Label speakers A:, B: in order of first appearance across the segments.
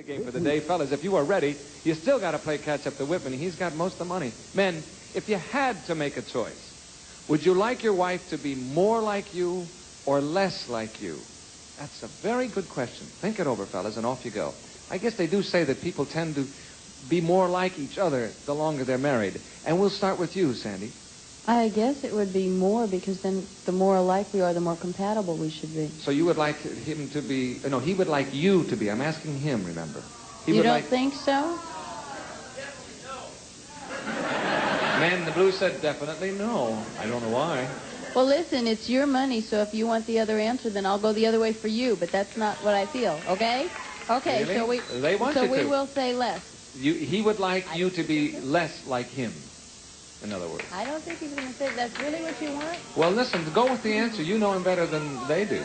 A: game for the day. Fellas, if you are ready, you still got to play catch-up to Whitman. He's got most of the money. Men, if you had to make a choice, would you like your wife to be more like you or less like you? That's a very good question. Think it over, fellas, and off you go. I guess they do say that people tend to be more like each other the longer they're married. And we'll start with you, Sandy.
B: I guess it would be more, because then the more alike we are, the more compatible we should be.
A: So you would like him to be... No, he would like you to be. I'm asking him, remember.
B: You don't think so?
A: Man in the blue said definitely no. I don't know why.
B: Well, listen, it's your money, so if you want the other answer, then I'll go the other way for you, but that's not what I feel, okay? Okay,
A: really?
B: So we will say less.
A: He would like you to be less like him, in other words.
B: I don't think he's going to say that's really what you want.
A: Well, listen, go with the answer. You know him better than they do.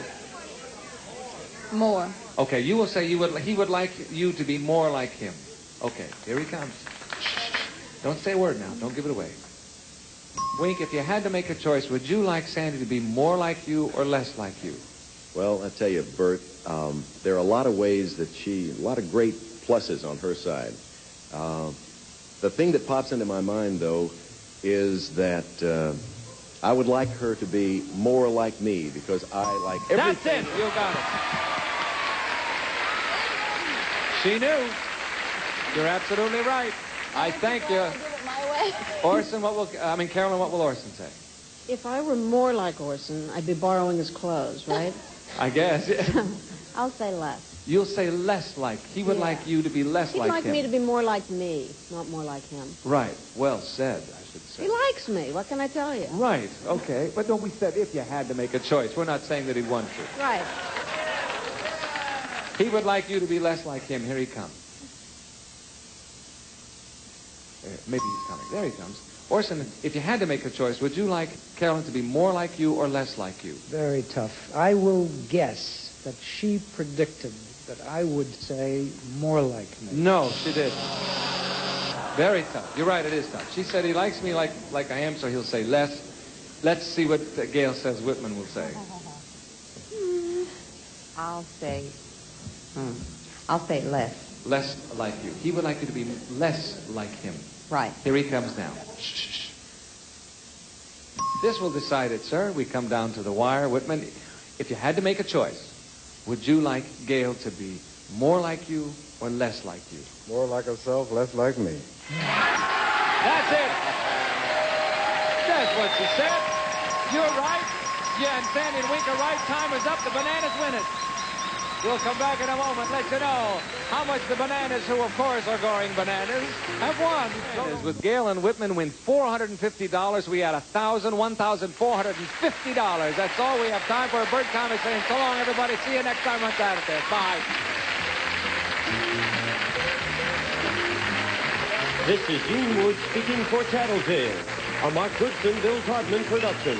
B: More.
A: Okay, you will say he would like you to be more like him. Okay, here he comes. Don't say a word now. Don't give it away. Wink, if you had to make a choice, would you like Sandy to be more like you or less like you?
C: Well, I tell you, Bert, there are a lot of ways that a lot of great pluses on her side. The thing that pops into my mind, though, is that I would like her to be more like me, because I like everything.
A: That's it. You got it. She knew. You're absolutely right. I thank you. Orson, Carolyn, what will Orson say?
D: If I were more like Orson, I'd be borrowing his clothes, right?
A: I guess.
D: I'll say less.
A: You'll say less like. He would like you to be less like him.
D: He'd like me to be more like me, not more like him.
A: Right. Well said, I should say.
D: He likes me. What can I tell you?
A: Right. Okay. But don't we said if you had to make a choice. We're not saying that he'd want to.
D: Right.
A: He would like you to be less like him. Here he comes. Maybe he's coming. There he comes. Orson, if you had to make a choice, would you like Carolyn to be more like you or less like you?
E: Very tough. I will guess that she predicted that I would say more like me.
A: No, she did. Very tough. You're right, it is tough. She said he likes me like I am, so he'll say less. Let's see what Gail says Whitman will say.
F: I'll say less.
A: Less like you. He would like you to be less like him.
F: Right.
A: Here he comes now. Shh. This will decide it, sir. We come down to the wire. Whitman, if you had to make a choice, would you like Gail to be more like you or less like you?
G: More like herself, less like me.
A: That's it. That's what she said. You're right. Yeah, and Sandy and Wink are right. Time is up. The Bananas win it. We'll come back in a moment, let you know how much the Bananas, who of course are going bananas, have won. With Gail and Whitman win $450. We had $1,000, $1,450. That's all we have time for. Bert Comics saying so long, everybody. See you next time on Tattletales. Bye.
H: This is Gene Wood speaking for Tattletales, a Mark Goodson, Bill Todman production.